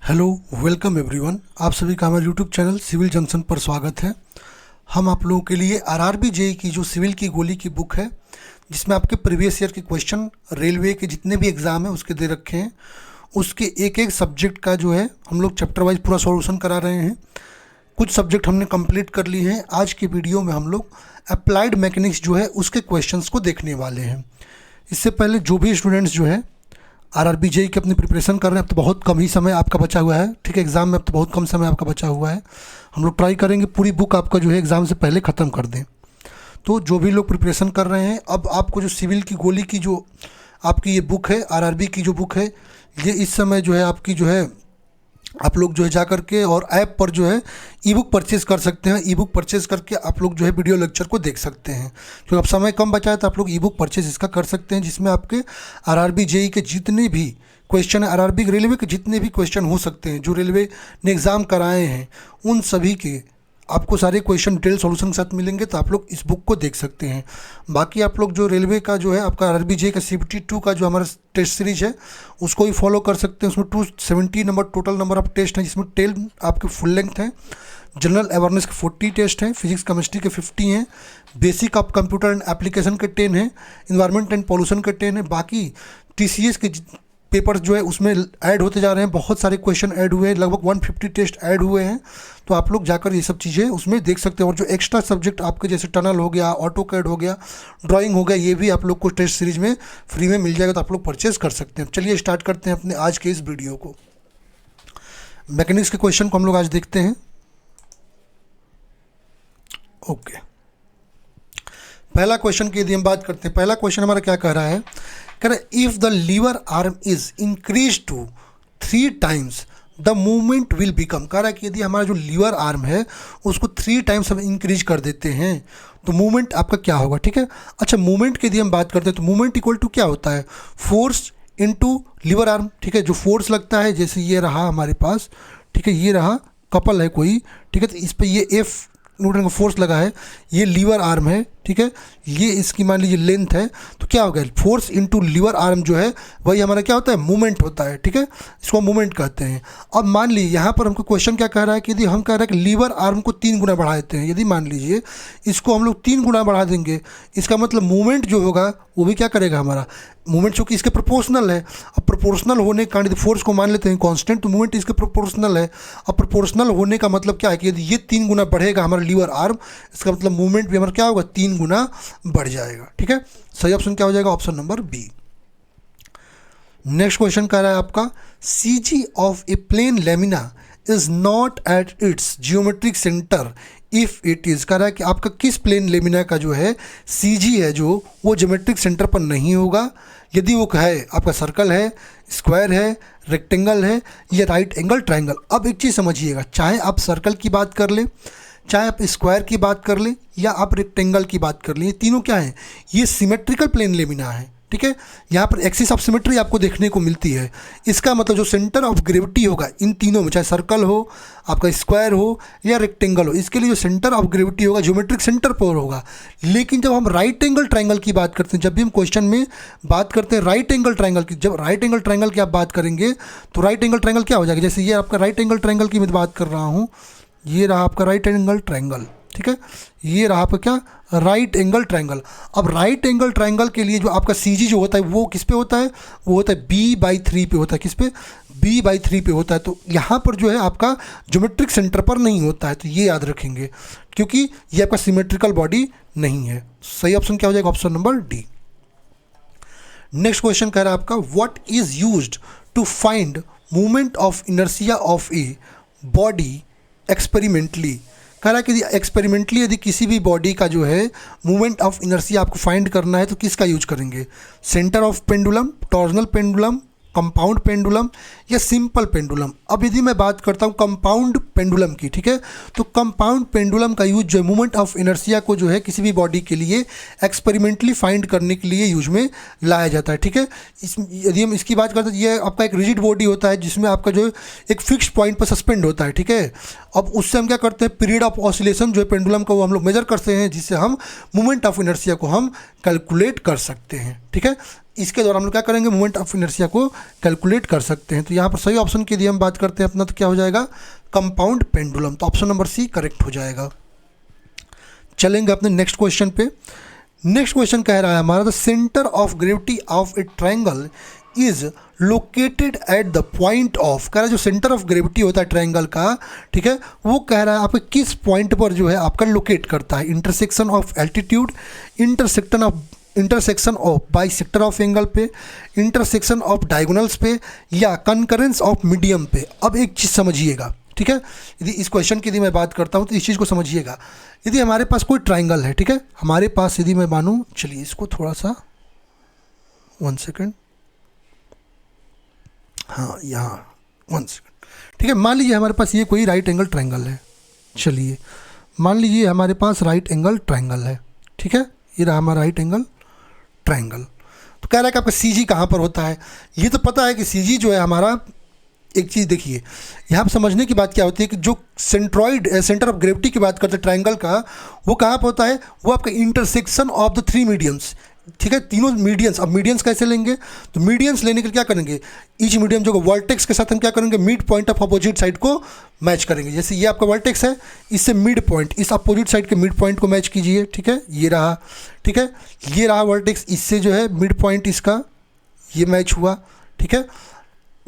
Hello, welcome everyone. आप सभी का हमारे यूट्यूब चैनल सिविल जंक्शन पर स्वागत है। हम आप लोगों के लिए आरआरबी जेईई की जो सिविल की गोली की बुक है, जिसमें आपके प्रीवियस ईयर के क्वेश्चन रेलवे के जितने भी एग्ज़ाम हैं उसके दे रखे हैं, उसके एक एक सब्जेक्ट का जो है हम लोग चैप्टर वाइज पूरा सॉल्यूशन करा रहे हैं। कुछ सब्जेक्ट हमने कंप्लीट कर लिए हैं। आज की वीडियो में हम लोग अप्लाइड मैकेनिक्स जो है उसके क्वेश्चंस को देखने वाले हैं। इससे पहले जो भी स्टूडेंट्स जो है आरआरबी जेईई की अपनी प्रिपरेशन कर रहे हैं, अब तो बहुत कम ही समय आपका बचा हुआ है। ठीक है, एग्ज़ाम में अब तो बहुत कम समय आपका बचा हुआ है। हम लोग ट्राई करेंगे पूरी बुक आपका जो है एग्ज़ाम से पहले ख़त्म कर दें। तो जो भी लोग प्रिपरेशन कर रहे हैं, अब आपको जो सिविल की गोली की जो आपकी ये बुक है, आरआरबी की जो बुक है, ये इस समय जो है आपकी जो है आप लोग जो है जा करके और ऐप पर जो है ई बुक परचेज़ कर सकते हैं। ई बुक परचेज़ करके आप लोग जो है वीडियो लेक्चर को देख सकते हैं। क्योंकि अब समय कम बचा है तो आप लोग ई बुक परचेज़ इसका कर सकते हैं, जिसमें आपके आरआरबी जेईई के जितने भी क्वेश्चन है, आरआरबी रेलवे के जितने भी क्वेश्चन हो सकते हैं जो रेलवे ने एग्ज़ाम कराए हैं, उन सभी के आपको सारे क्वेश्चन डिटेल सॉल्यूशन के साथ मिलेंगे। तो आप लोग इस बुक को देख सकते हैं। बाकी आप लोग जो रेलवे का जो है आपका आरआरबी जेईई का CBT 2 का जो हमारा टेस्ट सीरीज है उसको ही फॉलो कर सकते हैं। उसमें 270 number total number of test हैं, जिसमें 10 आपके फुल लेंथ हैं, जनरल अवेयरनेस के 40 टेस्ट हैं, फिजिक्स केमिस्ट्री के 50 हैं, basic of computer and application के 10 हैं, इन्वायरमेंट एंड पॉल्यूशन के 10 हैं। बाकी TCS के पेपर जो है उसमें ऐड होते जा रहे हैं, बहुत सारे क्वेश्चन ऐड हुए हैं, लगभग 150 टेस्ट ऐड हुए हैं। तो आप लोग जाकर ये सब चीज़ें उसमें देख सकते हैं। और जो एक्स्ट्रा सब्जेक्ट आपके जैसे टनल हो गया, ऑटो कैड हो गया, ड्राइंग हो गया, ये भी आप लोग को टेस्ट सीरीज में फ्री में मिल जाएगा, तो आप लोग परचेज़ कर सकते हैं। चलिए स्टार्ट करते हैं अपने आज के इस वीडियो को। मैकेनिक्स के क्वेश्चन को हम लोग आज देखते हैं। ओके, पहला क्वेश्चन की यदि हम बात करते हैं, पहला क्वेश्चन हमारा क्या कह रहा है, कह रहा है if the lever arm is increase to 3 times the movement will become. कह रहा है कि यदि हमारा जो लीवर आर्म है उसको 3 टाइम्स हम इंक्रीज कर देते हैं तो मूवमेंट आपका क्या होगा। ठीक है, अच्छा, मूवमेंट की यदि हम बात करते हैं तो मूवमेंट इक्वल टू क्या होता है, फोर्स इनटू लीवर आर्म। ठीक है, जो फोर्स लगता है, जैसे ये रहा हमारे पास, ठीक है, ये रहा कपल है कोई, ठीक है, तो इस पर ये F न्यूटन का फोर्स लगा है, ये लीवर आर्म है, ठीक है, ये इसकी मान लीजिए लेंथ है, तो क्या हो गया, फोर्स इनटू लीवर आर्म जो है वही हमारा क्या होता है, मूवमेंट होता है। ठीक है, इसको मूवमेंट कहते हैं। अब मान लीजिए यहाँ पर हमको क्वेश्चन क्या कह रहा है कि यदि हम कह रहे हैं कि लीवर आर्म को 3 गुना बढ़ा देते हैं, यदि मान लीजिए इसको हम लोग 3 गुना बढ़ा देंगे, इसका मतलब मूवमेंट जो होगा वो भी क्या करेगा, हमारा मूवमेंट चूँकि इसके प्रोपोर्शनल है। अब प्रोपोर्शनल होने के कारण यदि फोर्स को मान लेते हैं कांस्टेंट, तो मूवमेंट इसके प्रोपोर्शनल है। अब प्रोपोर्शनल होने का मतलब क्या है कि यदि ये 3 गुना बढ़ेगा हमारा लीवर आर्म, इसका मतलब मूवमेंट भी हमारा क्या होगा, 3 गुना बढ़ जाएगा। ठीक है, सही ऑप्शन क्या हो जाएगा, option number B. Next question कह रहा है आपका CG of a plane lamina is not at its geometric centre if it is. कह रहा है कि आपका किस प्लेन लेमिना का जो है CG है जो वो ज्योमेट्रिक सेंटर पर नहीं होगा। यदि वो है आपका सर्कल है, स्क्वायर है, रेक्टेंगल है या राइट एंगल ट्रायंगल। अब एक चीज़ समझिएगा, चाहे आप सर्कल की बात कर लें, चाहे आप स्क्वायर की बात कर लें या आप रेक्टेंगल की बात कर लें, ये तीनों क्या है, ये सिमेट्रिकल प्लेन लेमिना है। ठीक है, यहाँ पर एक्सिस ऑफ सिमेट्री आपको देखने को मिलती है। इसका मतलब जो सेंटर ऑफ ग्रेविटी होगा इन तीनों में, चाहे सर्कल हो, आपका स्क्वायर हो या रेक्टेंगल हो, इसके लिए जो सेंटर ऑफ ग्रेविटी होगा ज्योमेट्रिक सेंटर पर होगा। लेकिन जब हम राइट एंगल ट्रायंगल की बात करते हैं, जब भी हम क्वेश्चन में बात करते हैं राइट एंगल ट्रायंगल की, जब राइट एंगल ट्रायंगल की आप बात करेंगे तो राइट एंगल ट्रायंगल क्या हो जाएगा, जैसे ये आपका राइट एंगल ट्रायंगल की मैं बात कर रहा हूँ, ये रहा आपका राइट एंगल ट्रायंगल। ठीक है, ये रहा आपका क्या, राइट एंगल ट्रायंगल। अब राइट एंगल ट्रायंगल के लिए जो आपका CG जो होता है वो किस पे होता है, वो होता है B/3 पे होता है। किस पे, B/3 पे होता है। तो यहाँ पर जो है आपका ज्योमेट्रिक सेंटर पर नहीं होता है, तो ये याद रखेंगे क्योंकि ये आपका सिमेट्रिकल बॉडी नहीं है। सही ऑप्शन क्या हो जाएगा, option number D. Next question कह रहा है आपका what is used to find movement of inertia of a body experimentally. कह रहा है कि एक्सपेरिमेंटली यदि किसी भी बॉडी का जो है मूवमेंट ऑफ इनर्शिया आपको फाइंड करना है तो किसका यूज करेंगे, centre of pendulum, torsional pendulum, compound pendulum या सिंपल पेंडुलम। अब यदि मैं बात करता हूँ कंपाउंड पेंडुलम की, ठीक है, तो कंपाउंड पेंडुलम का यूज जो है मूवमेंट ऑफ इनर्शिया को जो है किसी भी बॉडी के लिए एक्सपेरिमेंटली फाइंड करने के लिए यूज में लाया जाता है। ठीक है, यदि हम इसकी बात करते हैं, ये आपका एक रिजिड बॉडी होता है जिसमें आपका जो है एक फिक्स पॉइंट पर सस्पेंड होता है। ठीक है, अब उससे हम क्या करते हैं, पीरियड ऑफ ऑसिलेशन जो है पेंडुलम का वो हम लोग मेजर करते हैं, जिससे हम मूवमेंट ऑफ इनर्शिया को हम कैलकुलेट कर सकते हैं। ठीक है, इसके द्वारा हम लोग क्या करेंगे, मोमेंट ऑफ इनर्शिया को कैलकुलेट कर सकते हैं। तो यहाँ पर सही ऑप्शन के लिए हम बात करते हैं अपना, तो क्या हो जाएगा, कंपाउंड पेंडुलम। तो ऑप्शन नंबर सी करेक्ट हो जाएगा। चलेंगे अपने नेक्स्ट क्वेश्चन पे। नेक्स्ट क्वेश्चन कह रहा है हमारा, the centre of gravity of A triangle is located at the point of, कह रहा है जो सेंटर ऑफ ग्रेविटी होता है ट्रायंगल का, ठीक है, वो कह रहा है आपके किस पॉइंट पर जो है आपका लोकेट करता है, intersection of altitude, intersection of bisector of angle पे, इंटरसेक्शन ऑफ डायगोनल्स पे, या कंकरेंस ऑफ मीडियम पे। अब एक चीज़ समझिएगा, ठीक है, यदि इस क्वेश्चन की यदि मैं बात करता हूँ तो इस चीज़ को समझिएगा। यदि हमारे पास कोई ट्रायंगल है, ठीक है, हमारे पास यदि मैं मानूँ, चलिए इसको थोड़ा सा 1 सेकेंड, हाँ यहाँ 1 सेकेंड, ठीक है, मान लीजिए हमारे पास ये कोई राइट एंगल ट्रायंगल है। चलिए मान लीजिए हमारे पास राइट एंगल ट्रायंगल है, ठीक है, ये रहा हमारा राइट एंगल ट्रायंगल। तो कह रहा है कि आपका सी जी कहाँ पर होता है। ये तो पता है कि सी जी जो है हमारा, एक चीज़ देखिए यहाँ पर समझने की बात क्या होती है कि जो सेंट्रॉइड सेंटर ऑफ ग्रेविटी की बात करते हैं ट्रायंगल का, वो कहाँ पर होता है, वो आपका इंटरसेक्शन ऑफ द 3 मीडियम्स, ठीक है, तीनों मीडियंस। अब मीडियंस कैसे लेंगे, तो मीडियंस लेने के लिए क्या करेंगे, ईच मीडियम जो वर्टेक्स के साथ हम क्या करेंगे, mid point of opposite side को मैच करेंगे। जैसे ये आपका वर्टेक्स है, इससे मिड पॉइंट, इस अपोजिट साइड के मिड पॉइंट को मैच कीजिए, ठीक है, ये रहा, ठीक है, ये रहा वर्टेक्स, इससे जो है मिड पॉइंट इसका ये मैच हुआ, ठीक है,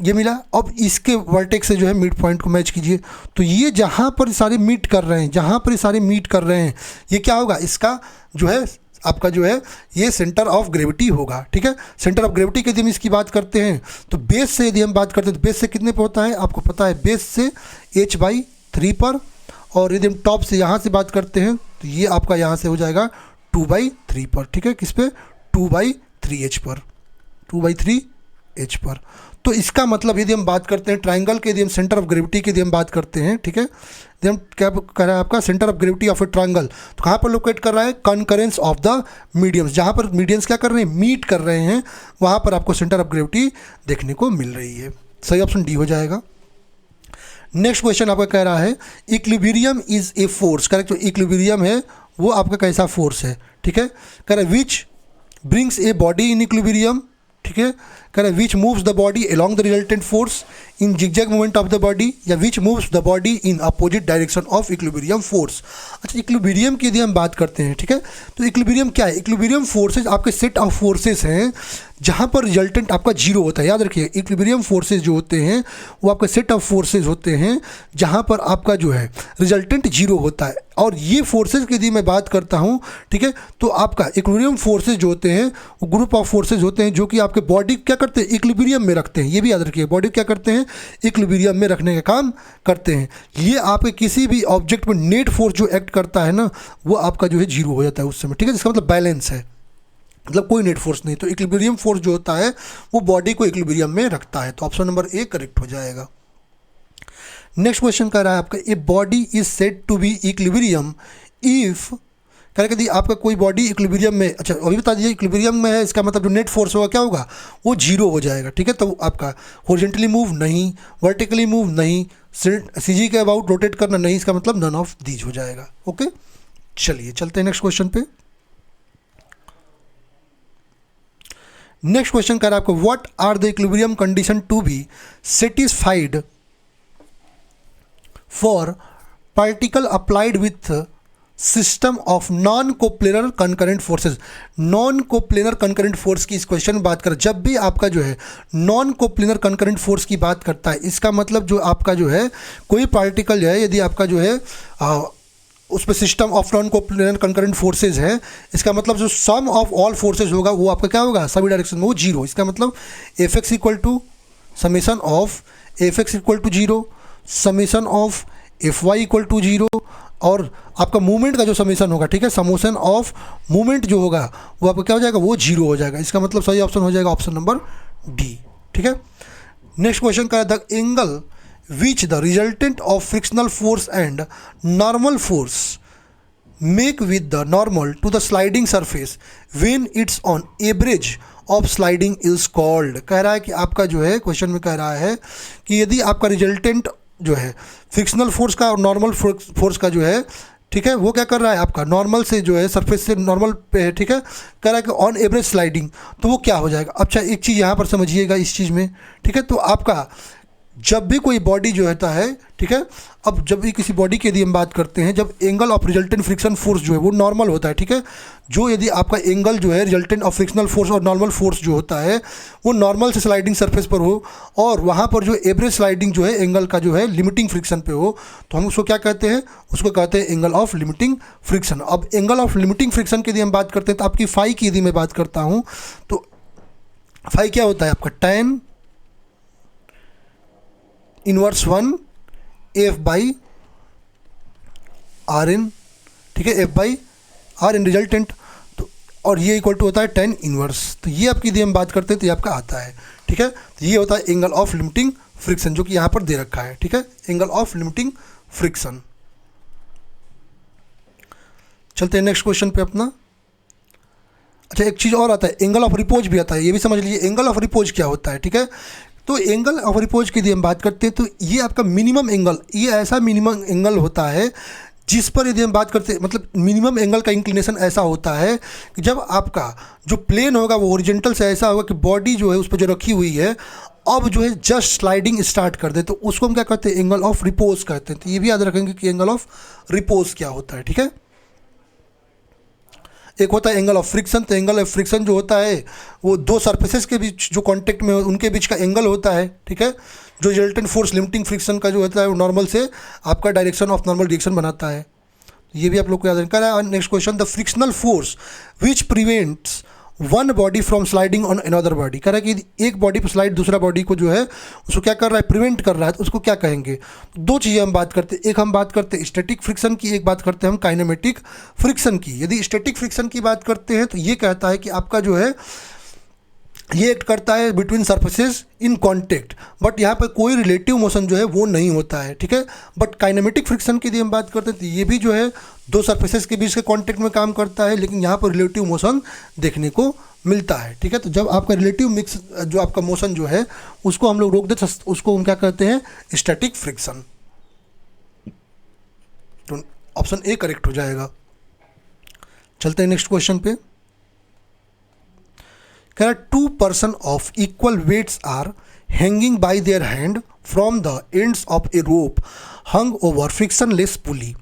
ये मिला। अब इसके वर्टेक्स से जो है मिड पॉइंट को मैच कीजिए, तो ये जहाँ पर सारे मीट कर रहे हैं, जहाँ पर सारे मीट कर रहे हैं, ये क्या होगा, इसका जो है आपका जो है ये सेंटर ऑफ ग्रेविटी होगा, ठीक है। सेंटर ऑफ ग्रेविटी की यदि हम इसकी बात करते हैं तो बेस से यदि हम बात करते हैं तो बेस से कितने पे होता है, आपको पता है, बेस से h/3 पर, और यदि हम टॉप से यहाँ से बात करते हैं तो ये आपका यहाँ से हो जाएगा 2/3 पर, ठीक है, किस पे, 2/3h पर, 2/3h पर। तो इसका मतलब यदि हम बात करते हैं ट्रायंगल के, यदि हम सेंटर ऑफ ग्रेविटी की यदि हम बात करते हैं, ठीक है, यदि हम क्या कर रहा है आपका centre of gravity of A triangle, तो कहाँ पर लोकेट कर रहा है, कॉन्करेंस ऑफ द मीडियम्स, जहाँ पर मीडियम्स क्या कर रहे हैं, मीट कर रहे हैं, वहाँ पर आपको सेंटर ऑफ ग्रेविटी देखने को मिल रही है। सही ऑप्शन डी हो जाएगा। नेक्स्ट क्वेश्चन आपका कह रहा है, equilibrium is a force, correct, जो इक्विलिब्रियम है वो आपका कैसा फोर्स है, ठीक है, कह रहा है which brings a body in equilibrium, ठीक है, कह रहा है which moves the body along the resultant force in zigzag movement of the body, या which moves the body in opposite direction of equilibrium force. अच्छा, इक्विलिब्रियम की यदि हम बात करते हैं, ठीक है, तो इक्विलिब्रियम क्या है, इक्विलिब्रियम फोर्सेज आपके सेट ऑफ फोर्सेस हैं जहाँ पर रिजल्टेंट आपका जीरो होता है। याद रखिए, इक्विलिब्रियम फोर्सेज जो होते हैं वो आपके सेट ऑफ फोर्सेज होते हैं जहाँ पर आपका जो है रिजल्टेंट जीरो होता है। और ये फोर्सेज की यदि मैं बात करता हूँ, ठीक है, तो आपका इक्विलिब्रियम फोर्सेज जो होते हैं वो ग्रुप ऑफ फोर्सेज होते हैं जो कि आपके बॉडी क्या करते हैं, इक्विलिब्रियम में रखते हैं। ये भी याद रखिए, बॉडी क्या करते हैं, इक्विलिब्रियम में रखने का काम करते हैं। ये आपके किसी भी ऑब्जेक्ट पर नेट फोर्स जो एक्ट करता है ना, वो आपका जो है जीरो हो जाता है उस समय, ठीक है, जिसका मतलब बैलेंस है, मतलब कोई नेट फोर्स नहीं। तो इक्विलिब्रियम फोर्स जो होता है वो बॉडी को इक्विलिब्रियम में रखता है। तो ऑप्शन नंबर ए करेक्ट हो जाएगा। नेक्स्ट क्वेश्चन कह रहा है आपका, a body is said to be equilibrium if, कह रहा है कि आपका कोई बॉडी इक्विलिब्रियम में, अच्छा अभी बता दीजिए इक्विलिब्रियम में है, इसका मतलब जो नेट फोर्स होगा क्या होगा, वो जीरो हो जाएगा, ठीक है। तो आपका हॉरिजॉन्टली मूव नहीं, वर्टिकली मूव नहीं, सीजी के अबाउट रोटेट करना नहीं, इसका मतलब नन ऑफ दीज हो जाएगा। ओके, चलिए चलते हैं नेक्स्ट क्वेश्चन पे। नेक्स्ट क्वेश्चन कह रहा है आपको, what are the equilibrium condition to be satisfied for particle applied with system of non coplanar concurrent forces. Non coplanar concurrent force की इस क्वेश्चन में बात करें, जब भी आपका जो है नॉन कोप्लेनर कंकरेंट फोर्स की बात करता है, इसका मतलब जो आपका जो है कोई पार्टिकल जो है, यदि आपका जो है उस पर system of non coplanar concurrent forces है, इसका मतलब जो सम ऑफ ऑल फोर्सेज होगा वो आपका क्या होगा, सभी डायरेक्शन में वो जीरो। इसका मतलब F X equal to summation of F X equal to zero, summation of F Y equal to zero, और आपका मूवमेंट का जो समेसन होगा, ठीक है, समोशन ऑफ मूवमेंट जो होगा वो आपका क्या हो जाएगा, वो जीरो हो जाएगा। इसका मतलब सही ऑप्शन हो जाएगा ऑप्शन नंबर डी, ठीक है। नेक्स्ट क्वेश्चन का, the angle which the resultant of frictional force and normal force make with the normal to the sliding surface when it's on average of sliding is called। कह रहा है कि आपका जो है क्वेश्चन में कह रहा है कि यदि आपका रिजल्टेंट जो है फ्रिक्शनल फोर्स का और नॉर्मल फोर्स का जो है ठीक है, वो क्या कर रहा है आपका नॉर्मल से जो है सरफेस से नॉर्मल पे है, ठीक है, कह रहा है कि ऑन एवरेज स्लाइडिंग, तो वो क्या हो जाएगा। अच्छा एक चीज़ यहाँ पर समझिएगा इस चीज़ में, ठीक है, तो आपका जब भी कोई बॉडी जो होता है, ठीक है, अब जब भी किसी बॉडी की यदि हम बात करते हैं, जब angle of resultant friction force जो है वो नॉर्मल होता है, ठीक है, जो यदि आपका एंगल जो है रिजल्टेंट ऑफ फ्रिक्शनल फोर्स और नॉर्मल फोर्स जो होता है वो नॉर्मल से स्लाइडिंग सरफेस पर हो और वहाँ पर जो एवरेज स्लाइडिंग जो है एंगल का जो है लिमिटिंग फ्रिक्शन पे हो, तो हम उसको क्या कहते हैं, उसको कहते हैं एंगल ऑफ लिमिटिंग फ्रिक्शन। अब एंगल ऑफ लिमिटिंग फ्रिक्शन की यदि हम बात करते हैं तो आपकी फाई की यदि मैं बात करता हूँ तो फाई क्या होता है आपका tan inverse 1 F by R in, ठीक है, F by R in resultant, तो और ये इक्वल टू होता है tan इनवर्स, तो ये आपकी यदि हम बात करते हैं तो ये आपका आता है, ठीक है, तो ये होता है एंगल ऑफ लिमिटिंग फ्रिक्शन जो कि यहाँ पर दे रखा है, ठीक है, एंगल ऑफ लिमिटिंग फ्रिक्शन। चलते हैं नेक्स्ट क्वेश्चन पे अपना। अच्छा एक चीज़ और आता है, एंगल ऑफ रिपोज भी आता है, ये भी समझ लीजिए एंगल ऑफ रिपोज क्या होता है, ठीक है, तो एंगल ऑफ रिपोज की यदि हम बात करते हैं तो ये आपका मिनिमम एंगल, ये ऐसा मिनिमम एंगल होता है जिस पर यदि हम बात करते हैं, मतलब मिनिमम एंगल का इंक्लिनेशन ऐसा होता है कि जब आपका जो प्लेन होगा वो ओरिजेंटल से ऐसा होगा कि बॉडी जो है उस पर जो रखी हुई है अब जो है जस्ट स्लाइडिंग स्टार्ट कर दे, तो उसको हम क्या कहते हैं, एंगल ऑफ रिपोज कहते हैं। तो ये भी याद रखेंगे कि एंगल ऑफ रिपोज क्या होता है, ठीक है। एक होता है एंगल ऑफ फ्रिक्शन, तो एंगल ऑफ फ्रिक्शन जो होता है वो दो सरफेसेस के बीच जो कांटेक्ट में उनके बीच का एंगल होता है, ठीक है, जो रिजल्टेंट फोर्स लिमिटिंग फ्रिक्शन का जो होता है वो नॉर्मल से आपका डायरेक्शन ऑफ नॉर्मल डायरेक्शन बनाता है। ये भी आप लोग को याद रखना है। Next question, the frictional force which prevents one body from sliding on another body, कह रहा है कि एक बॉडी पर स्लाइड दूसरा बॉडी को जो है उसको क्या कर रहा है, प्रिवेंट कर रहा है, तो उसको क्या कहेंगे। दो चीज़ें हम बात करते हैं, एक हम बात करते हैं स्टैटिक फ्रिक्शन की, एक बात करते हैं हम काइनेमेटिक फ्रिक्शन की। यदि स्टैटिक फ्रिक्शन की बात करते हैं तो ये कहता है कि आपका जो है ये एक्ट करता है between surfaces in contact, but यहाँ पर कोई रिलेटिव मोशन जो है वो नहीं होता है, ठीक है। बट काइनेमेटिक फ्रिक्शन की यदि हम बात करते हैं तो ये भी जो है दो सरफेसेस के बीच के कांटेक्ट में काम करता है, लेकिन यहाँ पर रिलेटिव मोशन देखने को मिलता है, ठीक है। तो जब आपका रिलेटिव मिक्स जो आपका मोशन जो है उसको हम लोग रोक देते, उसको हम क्या कहते हैं, स्टैटिक फ्रिक्शन। तो ऑप्शन ए करेक्ट हो जाएगा। चलते हैं नेक्स्ट क्वेश्चन पे। कह रहा two person of equal weights are hanging by their hand from the ends of a rope hung over frictionless pulley,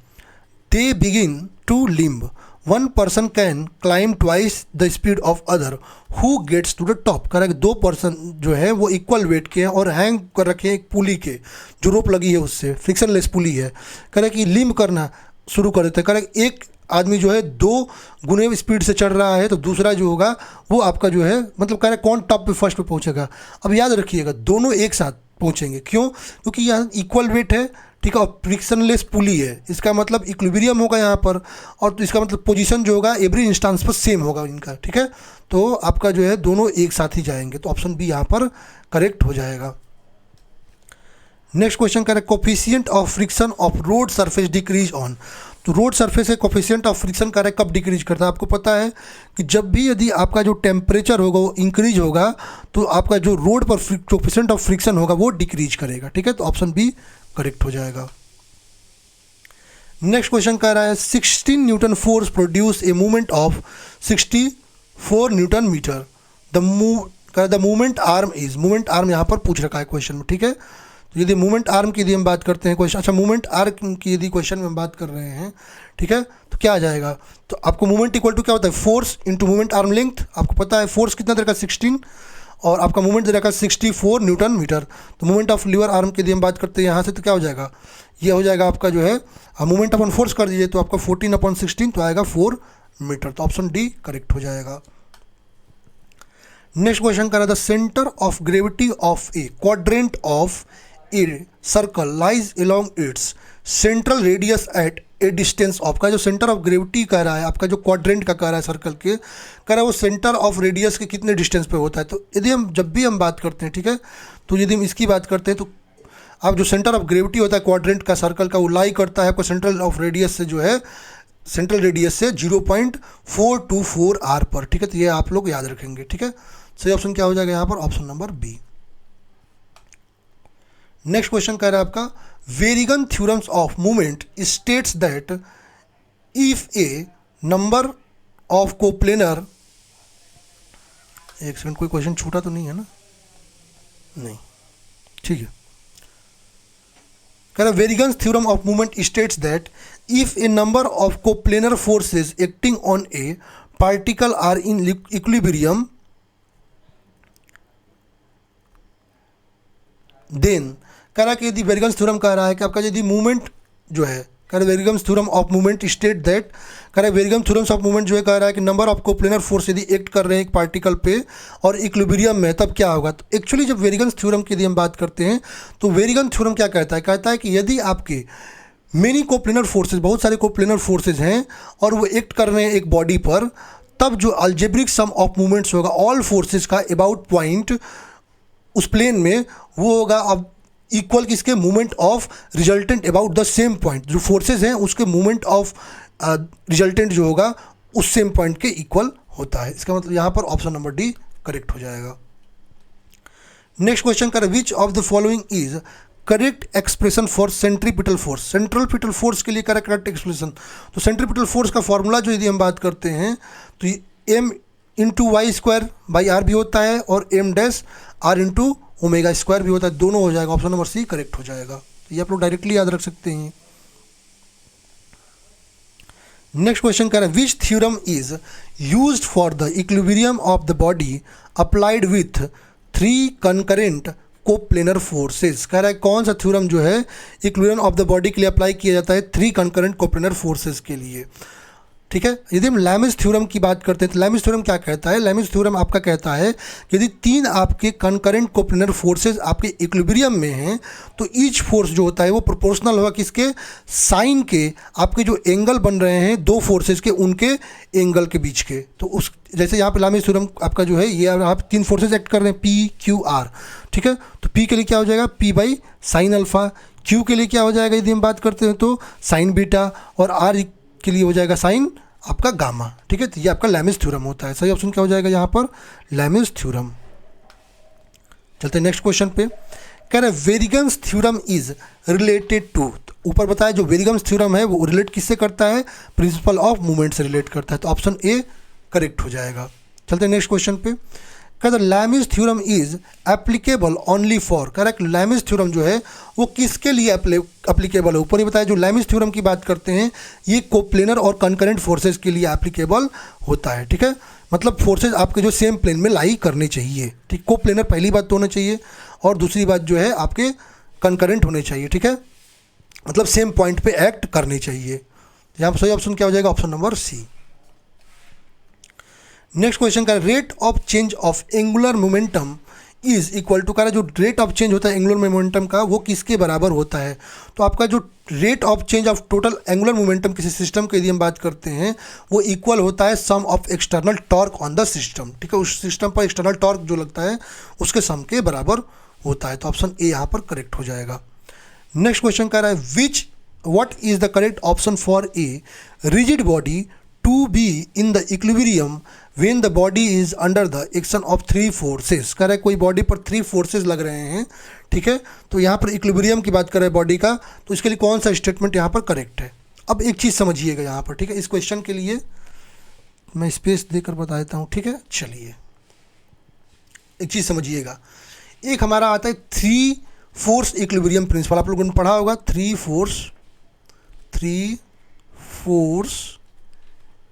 they begin to climb, one person can climb twice the speed of other, who gets to the top. कह रहा है कि दो person जो है वो equal weight के हैं और हैंग कर रखे हैं एक पुली के, जो रोप लगी है उससे, फ्रिक्शनलेस पुली है। कह रहा है कि लिम्ब करना शुरू कर देते हैं। कह रहा है एक आदमी जो है 2 गुने स्पीड से चढ़ रहा है तो दूसरा जो होगा वो आपका जो है, मतलब कह रहा है कौन टॉप पे फर्स्ट पे पहुंचेगा। अब याद रखिएगा दोनों एक साथ पहुंचेंगे, क्यों, क्योंकि यहाँ इक्वल वेट है, ठीक है, और फ्रिक्शनलेस पुली है, इसका मतलब इक्विलिब्रियम होगा यहाँ पर, और तो इसका मतलब पोजीशन जो होगा एवरी इंस्टांस पर सेम होगा इनका, ठीक है। तो आपका जो है दोनों एक साथ ही जाएंगे, तो ऑप्शन बी यहाँ पर करेक्ट हो जाएगा। नेक्स्ट क्वेश्चन कह रहा है coefficient of friction of road surface decrease on, तो रोड सरफेस है कोफिशिएंट ऑफ फ्रिक्शन कह रहा है कब डिक्रीज करता है। आपको पता है कि जब भी यदि आपका जो टेम्परेचर होगा वो इंक्रीज होगा तो आपका जो रोड पर कोफिशिएंट ऑफ फ्रिक्शन होगा वो डिक्रीज करेगा, ठीक है, तो ऑप्शन बी करेक्ट हो जाएगा। नेक्स्ट क्वेश्चन कह रहा है 16 newton force produce a movement of 64 newton metre, the movement arm is, movement arm यहाँ पर पूछ रखा है क्वेश्चन में, ठीक है। तो यदि मूवमेंट आर्म की यदि हम बात करते हैं क्वेश्चन, अच्छा मूवमेंट आर्म की यदि क्वेश्चन में हम बात कर रहे हैं, ठीक है, तो क्या आ जाएगा, तो आपको मूवमेंट इक्वल टू क्या होता है, force into movement arm length. आपको पता है फोर्स कितना दे रखा है 16 और आपका मूवमेंट दे रखा है 64 न्यूटन मीटर। तो मूवमेंट ऑफ लीवर आर्म की यदि हम बात करते हैं यहाँ से तो क्या हो जाएगा, ये हो जाएगा आपका जो है मूवमेंट अपॉन फोर्स कर दीजिए तो आपका 14/16 तो आएगा 4 मीटर, तो ऑप्शन डी करेक्ट हो जाएगा। नेक्स्ट क्वेश्चन कर रहा था centre of gravity of a quadrant of a circle lies along its central radius at a distance of, का जो सेंटर ऑफ ग्रेविटी कह रहा है आपका जो क्वाड्रेंट का कह रहा है सर्कल के, कह रहा है वो सेंटर ऑफ रेडियस के कितने डिस्टेंस पे होता है। तो यदि हम जब भी हम बात करते हैं, ठीक है, तो यदि हम इसकी बात करते हैं तो आप जो सेंटर ऑफ ग्रेविटी होता है क्वाड्रेंट का सर्कल का वो लाई करता है आपको सेंट्रल ऑफ रेडियस से जो है, सेंट्रल रेडियस से 0.424 आर पर, ठीक है, तो ये आप लोग याद रखेंगे, ठीक है। सही ऑप्शन क्या हो जाएगा यहाँ पर, option number B. Next question कह रहा है आपका Varignon theorems of movement states that if a number of coplanar, एक सेकंड, कोई क्वेश्चन छूटा तो नहीं है ना? नहीं, ठीक है। कह रहा Varignon's theorem of movement states that if a number of coplanar forces acting on a particle are in equilibrium then, कह रहा कि यदि वेरिगन्स थ्योरम कह रहा है कि आपका यदि मूवमेंट जो है, कह रहा Varignon's theorem of movement state that, कह रहा वेरिगन्स थ्योरम्स ऑफ मूवमेंट जो है कह रहा है कि नंबर ऑफ कोप्लेनर फोर्स यदि एक्ट कर रहे हैं एक पार्टिकल पे और इक्विलिब्रियम में, तब क्या होगा। तो एक्चुअली जब वेरिगन्स थ्योरम की यदि हम बात करते हैं तो वेरिगन्स थ्योरम क्या कहता है, कहता है कि यदि आपके मेनी कोप्लेनर फोर्सेज, बहुत सारे कोप्लेनर फोर्सेज हैं और वो एक्ट कर रहे हैं एक बॉडी पर, तब जो अलजेब्रिक सम ऑफ मूवमेंट्स होगा ऑल फोर्सेज का अबाउट पॉइंट उस प्लेन में, वो होगा अब इक्वल किसके, movement of resultant about the same point. जो फोर्सेज हैं उसके मूवमेंट ऑफ रिजल्टेंट जो होगा उस सेम पॉइंट के इक्वल होता है। इसका मतलब यहाँ पर ऑप्शन नंबर डी करेक्ट हो जाएगा। नेक्स्ट क्वेश्चन कर, which of the following is correct expression for centripetal force. Centripetal force के लिए करेक्ट एक्सप्रेशन, तो सेंट्रीपिटल फोर्स का फॉर्मूला जो यदि हम बात करते हैं तो M into Y square by R भी होता है और M dash R into omega square भी होता है, दोनों हो जाएगा। ऑप्शन नंबर सी करेक्ट हो जाएगा। तो ये आप लोग डायरेक्टली याद रख सकते हैं। नेक्स्ट क्वेश्चन कह रहा है which theorem is used for the equilibrium of the body applied with 3 concurrent coplanar forces. कह रहा है कौन सा थ्योरम जो है इक्विलिब्रियम ऑफ द बॉडी के लिए अप्लाई किया जाता है 3 कंकरेंट कोप्लेनर फोर्सेस के लिए, ठीक है। यदि हम लैमिस थ्योरम की बात करते हैं तो लैमिस थ्योरम क्या कहता है, लैमिस थ्योरम आपका कहता है कि यदि 3 आपके कंकरेंट कोप्लेनर फोर्सेज आपके इक्विलिब्रियम में हैं तो ईच फोर्स जो होता है वो प्रोपोर्शनल होगा किसके, साइन के, आपके जो एंगल बन रहे हैं 2 फोर्सेज के उनके एंगल के बीच के। तो उस जैसे यहाँ पे लैमिस थ्योरम आपका जो है ये आप 3 फोर्सेज एक्ट कर रहे हैं पी क्यू आर, ठीक है। तो पी के लिए क्या हो जाएगा, P by sine alpha, Q के लिए क्या हो जाएगा यदि हम बात करते हैं तो साइन बीटा, और आर के लिए हो जाएगा साइन आपका गामा, ठीक है। तो ये आपका लैमिस थ्योरम होता है। सही ऑप्शन क्या हो जाएगा यहाँ पर, लैमिस थ्योरम। चलते हैं नेक्स्ट क्वेश्चन पे। कह रहा है वेरिगन्स थ्योरम इज रिलेटेड टू, ऊपर बताया जो वेरिगन्स थ्योरम है वो रिलेट किससे करता है, प्रिंसिपल ऑफ मूवमेंट से रिलेट करता है। तो ऑप्शन ए करेक्ट हो जाएगा। चलते हैं नेक्स्ट क्वेश्चन पे। कह रहा है Lami's theorem is applicable only for, कह रहा है लैमिस थ्योरम जो है वो किसके लिए एप्लीकेबल है। ऊपर ही बताया जो लैमिस थ्योरम की बात करते हैं ये कोप्लेनर और कंकरेंट फोर्सेज के लिए एप्लीकेबल होता है, ठीक है। मतलब फोर्सेज आपके जो सेम प्लेन में लाई करने चाहिए, ठीक। कोप्लेनर पहली बात तो होना चाहिए और दूसरी बात जो है आपके कंकरेंट होने चाहिए, ठीक है। मतलब सेम पॉइंट पे एक्ट करने चाहिए। यहाँ पर सही ऑप्शन क्या हो जाएगा, option number C. Next question का rate of change of angular momentum is equal to, कह रहा जो रेट ऑफ चेंज होता है एंगुलर मोमेंटम का वो किसके बराबर होता है। तो आपका जो rate of change of total angular momentum किसी सिस्टम की यदि हम बात करते हैं वो इक्वल होता है sum of external torque on the system, ठीक है। उस सिस्टम पर एक्सटर्नल टॉर्क जो लगता है उसके सम के बराबर होता है। तो ऑप्शन ए यहाँ पर करेक्ट हो जाएगा। नेक्स्ट क्वेश्चन कह रहा है which what is the correct option for a rigid body to be in the equilibrium when the body is under the action of 3 forces। कह रहा है कोई बॉडी पर 3 फोर्सेज लग रहे हैं, ठीक है। तो यहाँ पर इक्विलिब्रियम की बात कर रहे हैं बॉडी का, तो इसके लिए कौन सा स्टेटमेंट यहाँ पर करेक्ट है। अब एक चीज़ समझिएगा यहाँ पर, ठीक है। इस क्वेश्चन के लिए मैं स्पेस देकर बता देता हूँ, ठीक है। चलिए एक चीज़ समझिएगा, एक हमारा आता है 3 फोर्स इक्विलिब्रियम प्रिंसिपल, आप लोगों ने पढ़ा होगा 3 फोर्स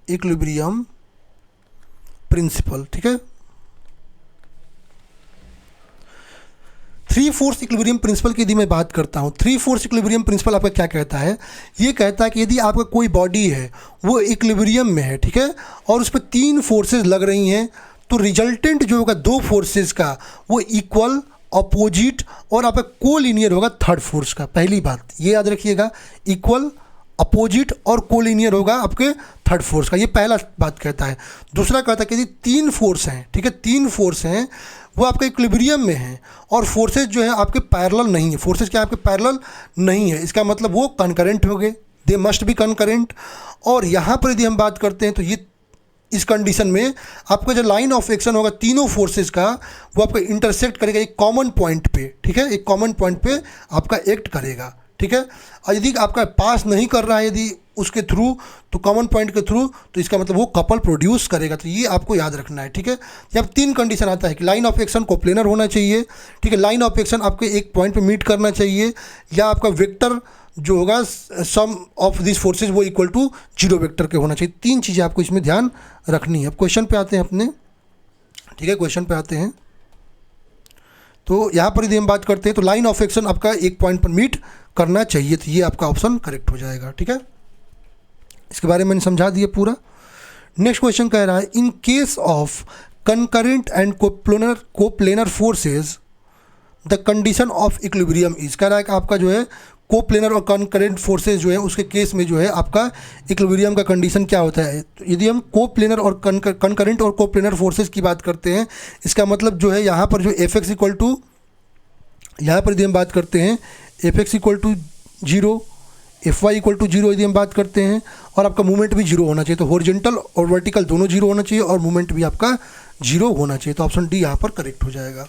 इक्विलिब्रियम प्रिंसिपल, ठीक है। 3 फोर्स इक्विलिब्रियम प्रिंसिपल की यदि मैं बात करता हूँ, 3 फोर्स इक्विलिब्रियम प्रिंसिपल आपका क्या कहता है, ये कहता है कि यदि आपका कोई बॉडी है वो इक्विलिब्रियम में है, ठीक है, और उस पर 3 फोर्सेज लग रही हैं तो रिजल्टेंट जो होगा 2 फोर्सेज का वो इक्वल, अपोजिट और आपका कोलिनियर होगा 3rd फोर्स का। पहली बात ये याद रखिएगा, इक्वल, अपोजिट और कोलिनियर होगा आपके 3rd फोर्स का, ये पहला बात कहता है। दूसरा कहता है कि यदि 3 फोर्स हैं, ठीक है, 3 फोर्स हैं वो आपके इक्विलिब्रियम में हैं और फोर्सेज जो है आपके पैरेलल नहीं है, फोर्सेज क्या आपके पैरेलल नहीं है, इसका मतलब वो कंकरेंट हो गए, दे मस्ट बी कंकरेंट। और यहाँ पर यदि हम बात करते हैं तो ये इस कंडीशन में आपका जो लाइन ऑफ एक्शन होगा तीनों फोर्सेज का वो आपका इंटरसेक्ट करेगा एक कॉमन पॉइंट पे, ठीक है, एक कॉमन पॉइंट पे आपका एक्ट करेगा, ठीक है। और यदि आपका पास नहीं कर रहा है यदि उसके थ्रू, तो कॉमन पॉइंट के थ्रू, तो इसका मतलब वो कपल प्रोड्यूस करेगा। तो ये आपको याद रखना है, ठीक है। जब 3 कंडीशन आता है कि लाइन ऑफ एक्शन कोप्लेनर होना चाहिए, ठीक है, लाइन ऑफ एक्शन आपके एक पॉइंट पे मीट करना चाहिए, या आपका वेक्टर जो होगा सम ऑफ दिस फोर्सेज वो इक्वल टू 0 वेक्टर के होना चाहिए। 3 चीज़ें आपको इसमें ध्यान रखनी है। अब क्वेश्चन पे आते हैं अपने, ठीक है, क्वेश्चन पे आते हैं। तो यहाँ पर यदि हम बात करते हैं तो लाइन ऑफ एक्शन आपका एक पॉइंट पर मीट करना चाहिए, तो ये आपका ऑप्शन करेक्ट हो जाएगा, ठीक है। इसके बारे में मैंने समझा दिया पूरा। नेक्स्ट क्वेश्चन कह रहा है in case of concurrent and coplanar forces the condition of equilibrium is, कह रहा है कि आपका जो है कोप्लेनर और कंकरेंट फोर्सेज जो है उसके केस में जो है आपका इक्विलिब्रियम का कंडीशन क्या होता है। तो यदि हम कोप्लेनर और कंकरेंट और कोप्लेनर फोर्सेज की बात करते हैं, इसका मतलब जो है यहाँ पर जो एफ एक्स इक्वल टू, यहाँ पर यदि हम बात करते हैं F X equal to 0, F Y equal to 0 यदि हम बात करते हैं, और आपका मूवमेंट भी 0 होना चाहिए। तो हॉरिजॉन्टल और वर्टिकल दोनों 0 होना चाहिए और मूवमेंट भी आपका 0 होना चाहिए। तो ऑप्शन डी यहाँ पर करेक्ट हो जाएगा।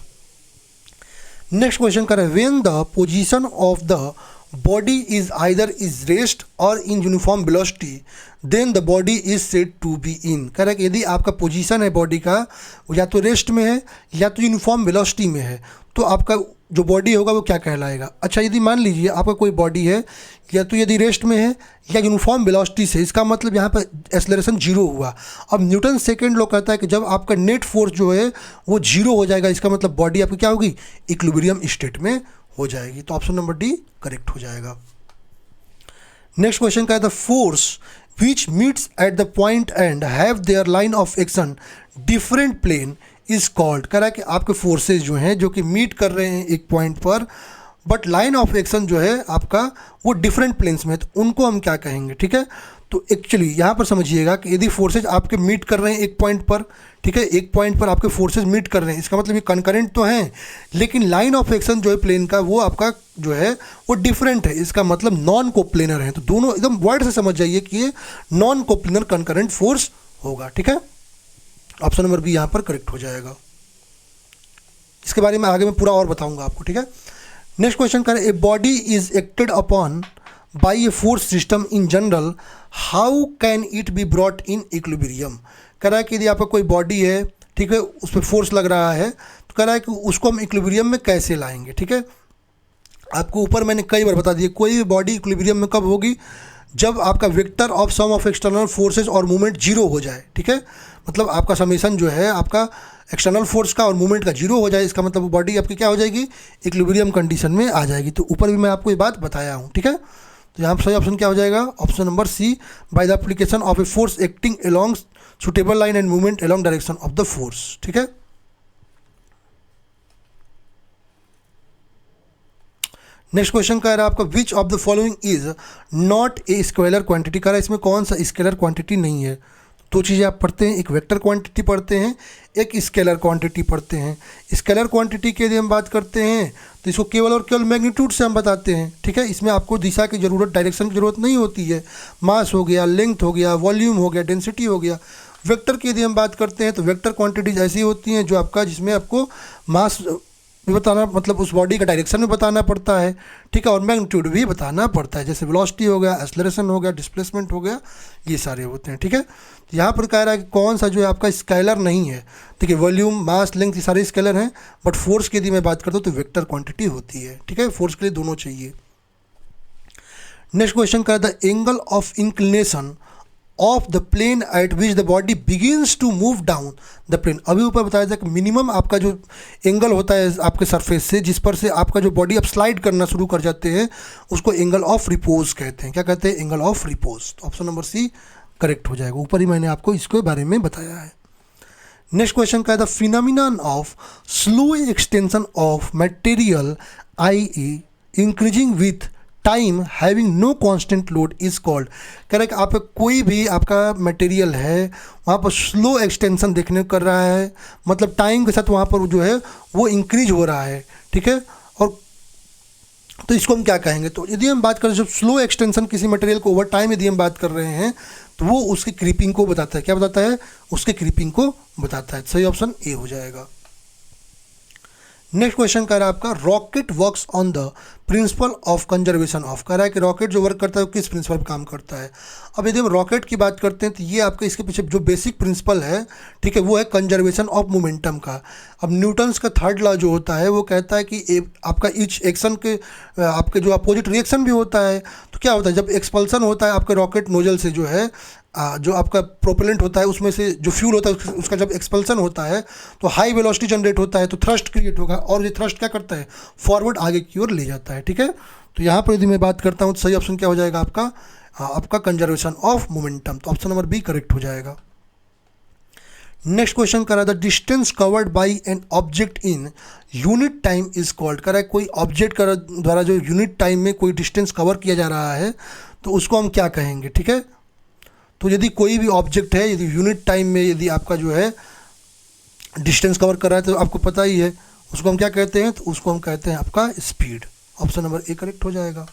नेक्स्ट क्वेश्चन करें when the position of the body is either is rest और in uniform velocity then the body is said to be in, कह रहा है कि यदि आपका पोजीशन है बॉडी का वो या तो रेस्ट में है या तो यूनिफॉर्म वेलोसिटी में है, तो आपका जो बॉडी होगा वो क्या कहलाएगा। अच्छा, यदि मान लीजिए आपका कोई बॉडी है या तो यदि रेस्ट में है या यूनिफॉर्म वेलोसिटी से, इसका मतलब यहाँ पर एक्सेलरेशन 0 हुआ। अब न्यूटन सेकेंड लॉ कहता है कि जब आपका नेट फोर्स जो है वो 0 हो जाएगा, इसका मतलब बॉडी आपकी क्या होगी, इक्विलिब्रियम स्टेट में हो जाएगी। तो ऑप्शन नंबर डी करेक्ट हो जाएगा। नेक्स्ट क्वेश्चन का है the force which meets at the point and have their line of action different plane is called, कह रहा है कि आपके फोर्सेज जो हैं जो कि मीट कर रहे हैं एक पॉइंट पर, बट लाइन ऑफ एक्शन जो है आपका वो डिफरेंट प्लेन्स में, तो उनको हम क्या कहेंगे, ठीक है। तो एक्चुअली यहाँ पर समझिएगा कि यदि फोर्सेज आपके मीट कर रहे हैं एक पॉइंट पर, ठीक है, एक पॉइंट पर आपके फोर्सेज मीट कर रहे हैं, इसका मतलब ये कंकरेंट तो हैं, लेकिन लाइन ऑफ एक्शन जो है प्लेन का वो आपका जो है वो डिफरेंट है, इसका मतलब नॉन कोप्लेनर है। तो दोनों एकदम वर्ड से समझ जाइए कि ये नॉन कोप्लेनर कंकरेंट फोर्स होगा, ठीक है। ऑप्शन नंबर बी यहाँ पर करेक्ट हो जाएगा। इसके बारे में आगे मैं पूरा और बताऊंगा आपको, ठीक है। नेक्स्ट क्वेश्चन करें ए body is acted upon by a force system in general, how can it be brought in equilibrium, कह रहा है कि यदि आपका कोई बॉडी है, ठीक है, उस पर फोर्स लग रहा है, तो कह रहा है कि उसको हम इक्विलिब्रियम में कैसे लाएंगे, ठीक है। आपको ऊपर मैंने कई बार बता दिया कोई भी बॉडी इक्विलिब्रियम में कब होगी, जब आपका vector of sum of external forces और मूवमेंट 0 हो जाए, ठीक है। मतलब आपका समेशन जो है आपका एक्सटर्नल फोर्स का और मूवमेंट का 0 हो जाए, इसका मतलब वो बॉडी आपकी क्या हो जाएगी, इक्विलिब्रियम कंडीशन में आ जाएगी। तो ऊपर भी मैं आपको ये बात बताया हूँ, ठीक है। तो यहाँ पर सही ऑप्शन क्या हो जाएगा, option number C, by the application of a force acting along suitable line and movement along direction of the force, ठीक है। नेक्स्ट क्वेश्चन कह रहा है आपका which of the following is not a scalar quantity, कह रहा है इसमें कौन सा स्केलर क्वांटिटी नहीं है। दो चीज़ें आप पढ़ते हैं, एक वेक्टर क्वांटिटी पढ़ते हैं, एक स्केलर क्वांटिटी पढ़ते हैं। स्केलर क्वांटिटी के लिए हम बात करते हैं तो इसको केवल और केवल मैग्नीट्यूड से हम बताते हैं, ठीक है। इसमें आपको दिशा की ज़रूरत, डायरेक्शन की ज़रूरत नहीं होती है। मास हो गया, लेंथ हो गया, वॉल्यूम हो गया, डेंसिटी हो गया। वेक्टर की यदि हम बात करते हैं तो वेक्टर क्वांटिटीज ऐसी होती हैं जो आपका जिसमें आपको मास भी बताना, मतलब उस बॉडी का डायरेक्शन भी बताना पड़ता है, ठीक है, और मैग्नीट्यूड भी बताना पड़ता है, जैसे वेलोसिटी हो गया, एक्सेलरेशन हो गया, डिस्प्लेसमेंट हो गया, ये सारे होते हैं, ठीक है। तो यहाँ पर कह रहा है कि कौन सा जो है आपका स्केलर नहीं है, ठीक है। वॉल्यूम, मास, लेंथ ये सारे स्केलर हैं, बट फोर्स की यदि मैं बात करता हूँ तो वेक्टर क्वांटिटी होती है, ठीक है। फोर्स के लिए दोनों चाहिए। नेक्स्ट क्वेश्चन कह रहा था angle of inclination of the plane at which the body begins to move down the plane. अभी ऊपर बताया था कि मिनिमम आपका जो एंगल होता है आपके सरफेस से, जिस पर से आपका जो बॉडी अब स्लाइड करना शुरू कर जाते हैं, उसको एंगल ऑफ रिपोज कहते हैं। क्या कहते हैं, एंगल ऑफ रिपोज। तो ऑप्शन नंबर सी करेक्ट हो जाएगा। ऊपर ही मैंने आपको इसके बारे में बताया है। नेक्स्ट क्वेश्चन का है the phenomenon of slow extension of material i.e. Increasing with time having no constant load is called. कह रहा है कि आप कोई भी आपका मटेरियल है वहाँ पर स्लो एक्सटेंशन देखने को कर रहा है, मतलब टाइम के साथ वहाँ पर जो है वो इंक्रीज हो रहा है, ठीक है। और तो इसको हम क्या कहेंगे, तो यदि हम बात करें जब स्लो एक्सटेंशन किसी मटेरियल को ओवर टाइम यदि हम बात कर रहे हैं तो वो उसकी क्रीपिंग को बताता है। क्या बताता है, उसके क्रीपिंग को बताता है। सही ऑप्शन ए हो जाएगा। नेक्स्ट क्वेश्चन कह रहा है आपका rocket works on the principle of conservation of, कह रहा है कि रॉकेट जो वर्क करता है वो किस प्रिंसिपल पर काम करता है। अब यदि हम रॉकेट की बात करते हैं तो ये आपका इसके पीछे जो बेसिक प्रिंसिपल है, ठीक है, वो है कंजर्वेशन ऑफ मोमेंटम का। अब न्यूटन्स का थर्ड लॉ जो होता है वो कहता है कि आपका ईच एक्शन के आपके जो अपोजिट रिएक्शन भी होता है। तो क्या होता है, जब एक्सपल्सन होता है आपके रॉकेट नोजल से जो है जो आपका प्रोपेलेंट होता है उसमें से जो फ्यूल होता है उसका जब एक्सपल्सन होता है तो हाई वेलोसिटी जनरेट होता है, तो थ्रस्ट क्रिएट होगा, और ये थ्रस्ट क्या करता है, फॉरवर्ड आगे की ओर ले जाता है। ठीक है, तो यहाँ पर यदि मैं बात करता हूँ तो सही ऑप्शन क्या हो जाएगा आपका, आपका कंजर्वेशन ऑफ मोमेंटम, तो ऑप्शन नंबर बी करेक्ट हो जाएगा। नेक्स्ट क्वेश्चन कर रहा है the distance covered by an object in unit time is called, कर रहा है कोई ऑब्जेक्ट का द्वारा जो यूनिट टाइम में कोई डिस्टेंस कवर किया जा रहा है तो उसको हम क्या कहेंगे। ठीक है, तो यदि कोई भी ऑब्जेक्ट है, यदि यूनिट टाइम में यदि आपका जो है डिस्टेंस कवर कर रहा है तो आपको पता ही है उसको हम क्या कहते हैं, तो उसको हम कहते हैं आपका speed. Option number A correct हो जाएगा।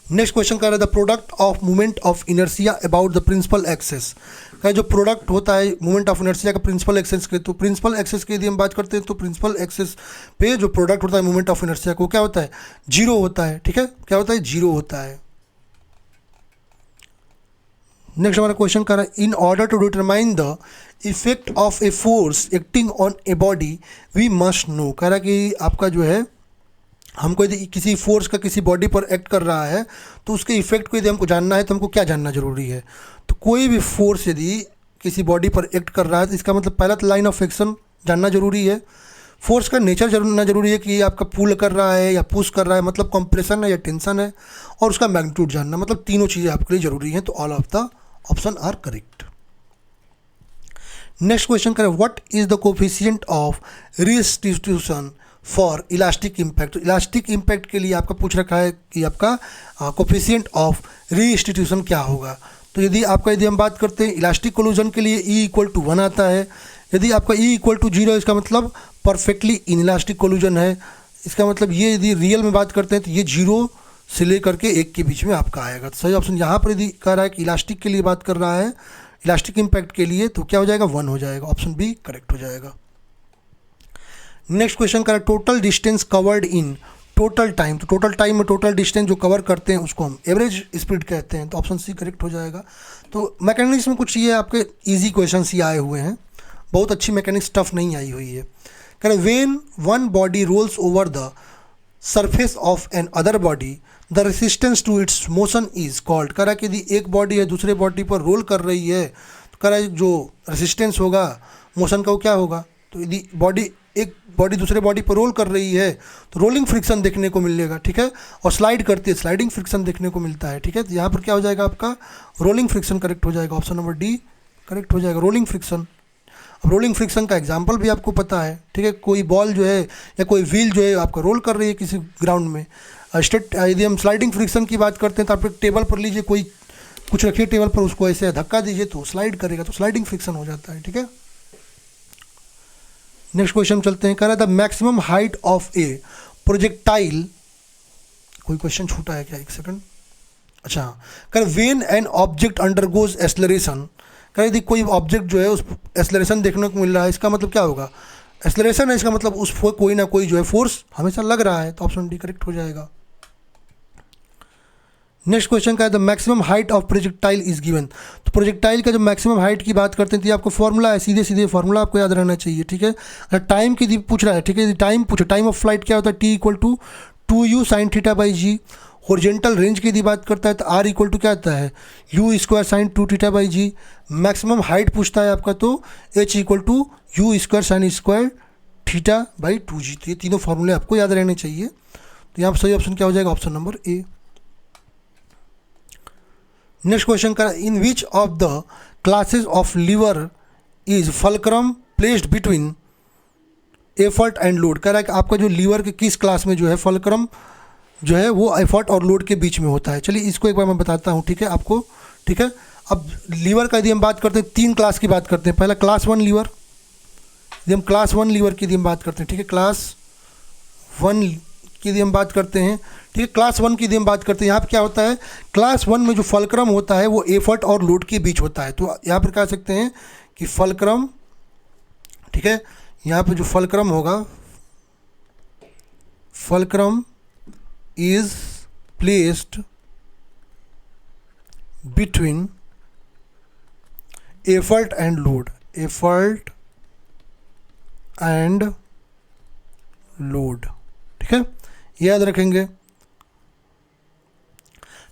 नेक्स्ट क्वेश्चन कर रहा है the product of movement of inertia about the principal axes, का जो प्रोडक्ट होता है मूवमेंट ऑफ इनर्शिया का प्रिंसिपल एक्सेस के, तो प्रिंसिपल एक्सेस की यदि हम बात करते हैं तो प्रिंसिपल एक्सेस पे जो प्रोडक्ट होता है मूवमेंट ऑफ इनर्शिया को क्या होता है, जीरो होता है। ठीक है, क्या होता है, जीरो होता है। नेक्स्ट हमारा क्वेश्चन कर रहा है in order to determine the effect of a force acting on a body we must know, कह रहा है कि आपका जो है हमको यदि किसी फोर्स का किसी बॉडी पर एक्ट कर रहा है तो उसके इफेक्ट को यदि हमको जानना है तो हमको क्या जानना जरूरी है। तो कोई भी फोर्स यदि किसी बॉडी पर एक्ट कर रहा है तो इसका मतलब पहला तो लाइन ऑफ एक्शन जानना जरूरी है, फोर्स का नेचर जानना जरूरी है कि आपका पुल कर रहा है या पुश कर रहा है, मतलब कंप्रेशन है या टेंशन है, और उसका मैग्नीट्यूड जानना, मतलब तीनों चीज़ें आपके लिए जरूरी हैं। तो all of the option are correct. Next question करें what is the coefficient of restitution for elastic impact, तो इलास्टिक इम्पैक्ट के लिए आपका पूछ रखा है कि आपका कोफिशिएंट ऑफ रीइंस्टीट्यूशन क्या होगा। तो यदि हम बात करते हैं इलास्टिक कोल्यूजन के लिए E = 1 आता है, यदि आपका E = 0 इसका मतलब परफेक्टली इनइलास्टिक कोल्यूजन है। इसका मतलब ये यदि रियल में बात करते हैं तो ये 0 से लेकर के 1 के बीच में आपका आएगा। तो सही ऑप्शन यहाँ पर यदि कह रहा है कि इलास्टिक के लिए बात कर रहा है, इलास्टिक इम्पैक्ट के लिए, तो क्या हो जाएगा, 1 हो जाएगा। ऑप्शन बी करेक्ट हो जाएगा। नेक्स्ट क्वेश्चन कर total distance covered in total time, तो टोटल टाइम में टोटल डिस्टेंस जो कवर करते हैं उसको हम एवरेज स्पीड कहते हैं। तो ऑप्शन सी करेक्ट हो जाएगा। तो मैकेनिक्स में कुछ ये आपके इजी क्वेश्चंस ही आए हुए हैं, बहुत अच्छी मैकेनिक्स टफ नहीं आई हुई है। कह रहे when one body rolls over the surface of another body the resistance to its motion is called, कह रहा है कि यदि एक बॉडी है दूसरे बॉडी पर रोल कर रही है तो कह रहा है जो रेसिस्टेंस होगा मोशन का वो क्या होगा। तो यदि एक बॉडी दूसरे बॉडी पर रोल कर रही है तो रोलिंग फ्रिक्शन देखने को मिलेगा। ठीक है, और स्लाइड करती है स्लाइडिंग फ्रिक्शन देखने को मिलता है। ठीक है, तो यहाँ पर क्या हो जाएगा आपका रोलिंग फ्रिक्शन करेक्ट हो जाएगा। ऑप्शन नंबर डी करेक्ट हो जाएगा, रोलिंग फ्रिक्शन। अब रोलिंग फ्रिक्शन का एग्जांपल भी आपको पता है। ठीक है, कोई बॉल जो है या कोई व्हील जो है आपका रोल कर रही है किसी ग्राउंड में, यदि हम स्लाइडिंग फ्रिक्शन की बात करते हैं तो आप एक टेबल पर लीजिए, कोई कुछ रखिए टेबल पर, उसको ऐसे धक्का दीजिए तो स्लाइड करेगा, तो स्लाइडिंग फ्रिक्शन हो जाता है। ठीक है, नेक्स्ट क्वेश्चन चलते हैं। कह रहा है the maximum height of A projectile, कोई क्वेश्चन छूटा है क्या, एक सेकंड, अच्छा, कह when an object undergoes acceleration, कह यदि कोई ऑब्जेक्ट जो है उस एक्सेलरेशन देखने को मिल रहा है, इसका मतलब क्या होगा, एक्सेलरेशन है, इसका मतलब उस कोई ना कोई जो है फोर्स हमेशा लग रहा है। तो ऑप्शन डी करेक्ट हो जाएगा। नेक्स्ट क्वेश्चन का है the maximum height of projectile is given, तो प्रोजेक्टाइल का जो मैक्सिमम हाइट की बात करते हैं तो ये आपको फॉर्मूला है, सीधे सीधे फॉर्मूला आपको याद रहना चाहिए। ठीक है, अगर टाइम की पूछ रहा है, ठीक है, टाइम पूछो, टाइम ऑफ फ्लाइट क्या होता है, T = 2u sin θ/g। Horizontal range की यदि बात करता है तो R = क्या आता है, u² sin 2θ/g। Maximum height पूछता है आपका तो H = u² sin² θ/2g। तो ये तीनों फॉर्मूले आपको याद रहने चाहिए। तो यहाँ पर सही ऑप्शन क्या हो जाएगा, option number A. Next question का in which of the classes of lever is fulcrum placed between effort and load, कह रहा है कि आपका जो लीवर के किस क्लास में जो है फलक्रम जो है वो एफर्ट और लोड के बीच में होता है। चलिए इसको एक बार मैं बताता हूँ, ठीक है आपको। ठीक है, अब लीवर का यदि हम बात करते हैं 3 क्लास की बात करते हैं। पहला क्लास 1 लीवर, यदि हम क्लास 1 लीवर की यदि हम बात करते हैं, ठीक है, क्लास 1 की यदि हम बात करते हैं, ठीक है, क्लास 1 की यदि हम बात करते हैं, यहाँ पर क्या होता है, क्लास 1 में जो फलक्रम होता है वो एफर्ट और लोड के बीच होता है। तो यहाँ पर कह सकते हैं कि फलक्रम, ठीक है, यहाँ पे जो फलक्रम होगा, fulcrum is placed between effort and load, effort and load, ठीक है, याद रखेंगे।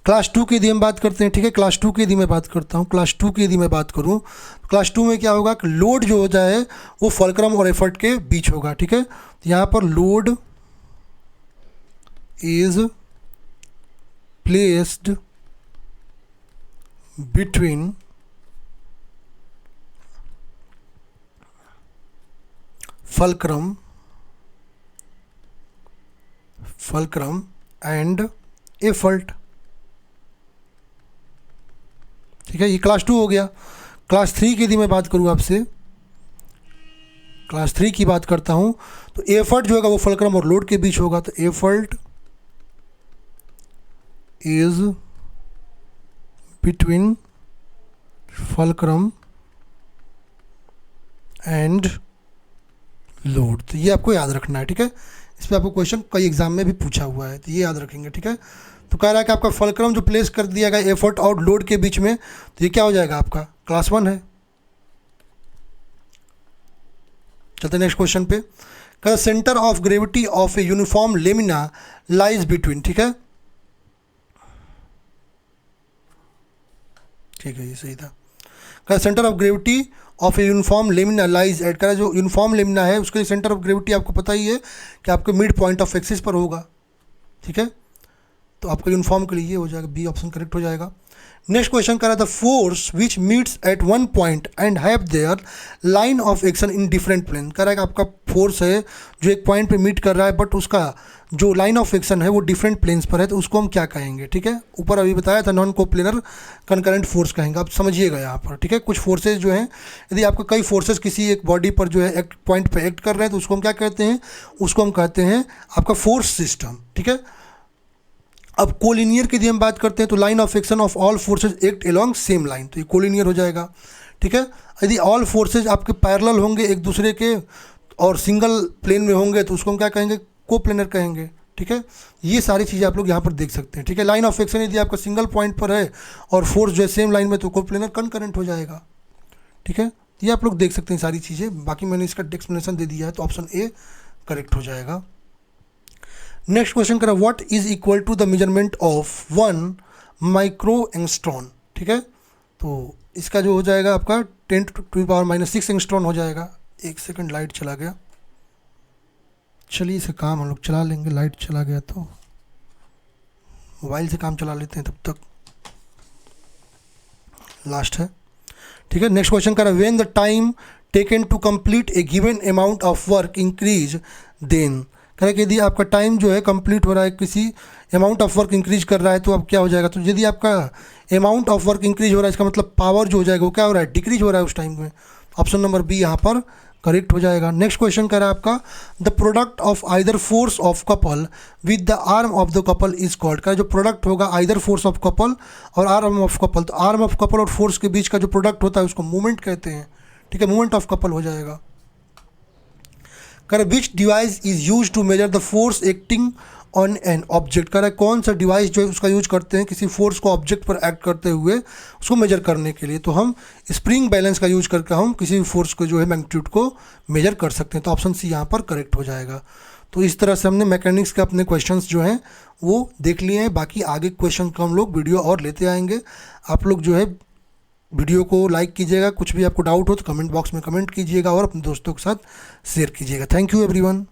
क्लास 2 की यदि हम बात करते हैं, ठीक है, क्लास 2 की यदि मैं बात करता हूँ, क्लास 2 की यदि मैं बात करूँ, क्लास 2 में क्या होगा कि लोड जो होता है वो फलक्रम और एफर्ट के बीच होगा, ठीक है। तो यहाँ पर load is placed between fulcrum and effort, ठीक है, ये क्लास 2 हो गया। क्लास 3 की यदि मैं बात करूँ आपसे, क्लास 3 की बात करता हूँ, तो एफर्ट जो होगा वो फलक्रम और लोड के बीच होगा। तो effort is between fulcrum and load. तो ये आपको याद रखना है, ठीक है, इस पर आपको क्वेश्चन कई एग्जाम में भी पूछा हुआ है, तो ये याद रखेंगे, ठीक है। तो कह रहा है कि आपका फलक्रम जो प्लेस कर दिया गया एफर्ट और लोड के बीच में, तो ये क्या हो जाएगा आपका क्लास 1 है। चलते नेक्स्ट क्वेश्चन पे। कह centre of gravity of a uniform lamina lies between, ठीक है, ठीक है, ये सही था। कह centre of gravity of a uniform lamina lies at, कह जो यूनिफॉर्म लेमिना है उसके सेंटर ऑफ ग्रेविटी आपको पता ही है कि आपके मिड पॉइंट ऑफ एक्सिस पर होगा, ठीक है। तो आपका यूनिफॉर्म के लिए ये हो जाएगा, बी ऑप्शन करेक्ट हो जाएगा। नेक्स्ट क्वेश्चन कर रहा था force which meets at one point and have their line of action in different plane. कह रहा है कि आपका फोर्स है जो एक पॉइंट पे मीट कर रहा है बट उसका जो लाइन ऑफ एक्शन है वो डिफरेंट प्लेन्स पर है, तो उसको हम क्या कहेंगे, ठीक है। ऊपर अभी बताया था नॉन कोप्लेनर कनकरेंट फोर्स कहेंगे, आप समझिएगा यहाँ पर, ठीक है। कुछ फोर्सेज जो हैं, यदि आपका कई फोर्सेज किसी एक बॉडी पर जो है एक पॉइंट पर एक्ट कर रहे हैं तो उसको हम क्या कहते हैं, उसको हम कहते हैं आपका फोर्स सिस्टम, ठीक है। अब कोलिनियर की यदि हम बात करते हैं तो line of action of all forces act along same line, तो ये कोलिनियर हो जाएगा, ठीक है। यदि ऑल फोर्सेज आपके पैरेलल होंगे एक दूसरे के और सिंगल प्लेन में होंगे तो उसको हम क्या कहेंगे, कोप्लेनर कहेंगे, ठीक है। ये सारी चीज़ें आप लोग यहाँ पर देख सकते हैं, ठीक है। लाइन ऑफ एक्शन यदि आपका सिंगल पॉइंट पर है और फोर्स जो है सेम लाइन में तो कोप्लेनर कनकरेंट हो जाएगा, ठीक है। ये आप लोग देख सकते हैं सारी चीज़ें, बाकी मैंने इसका एक्सप्लेनेशन दे दिया है, तो ऑप्शन ए करेक्ट हो जाएगा। नेक्स्ट क्वेश्चन करा what is equal to the measurement of 1 micro angstrom, ठीक है। तो इसका जो हो जाएगा आपका 10⁻⁻6 एंगस्ट्रॉन हो जाएगा। एक सेकंड लाइट चला गया, चलिए इसे काम हम लोग चला लेंगे, लाइट चला गया तो मोबाइल से काम चला लेते हैं तब तक, लास्ट है, ठीक है। नेक्स्ट क्वेश्चन करा when the time taken to complete a given amount of work increase then, कह रहे कि यदि आपका टाइम जो है कंप्लीट हो रहा है, किसी अमाउंट ऑफ वर्क इंक्रीज कर रहा है तो अब क्या हो जाएगा, तो यदि आपका अमाउंट ऑफ वर्क इंक्रीज हो रहा है इसका मतलब पावर जो हो जाएगा वो क्या हो रहा है, डिक्रीज हो रहा है उस टाइम में। ऑप्शन नंबर बी यहाँ पर करेक्ट हो जाएगा। नेक्स्ट क्वेश्चन कह रहा है आपका the product of either force of couple with the arm of the couple is called, का जो प्रोडक्ट होगा आइदर फोर्स ऑफ कपल और आर्म ऑफ कपल, तो आर्म ऑफ कपल और फोर्स के बीच का जो प्रोडक्ट होता है उसको मूवमेंट कहते हैं, ठीक है, मूवमेंट ऑफ कपल हो जाएगा। कर which device is use to measure the force acting on an object, कर कौन सा डिवाइस जो है उसका यूज करते हैं किसी फोर्स को ऑब्जेक्ट पर एक्ट करते हुए उसको मेजर करने के लिए, तो हम स्प्रिंग बैलेंस का यूज करके हम किसी भी फोर्स को जो है मैग्नीट्यूड को मेजर कर सकते हैं, तो ऑप्शन सी यहाँ पर करेक्ट हो जाएगा। तो इस तरह से हमने मैकेनिक्स के अपने क्वेश्चंस जो हैं वो देख लिए हैं, बाकी आगे क्वेश्चन को हम लोग वीडियो और लेते आएंगे। आप लोग जो है वीडियो को लाइक कीजिएगा, कुछ भी आपको डाउट हो तो कमेंट बॉक्स में कमेंट कीजिएगा और अपने दोस्तों के साथ शेयर कीजिएगा। Thank you everyone.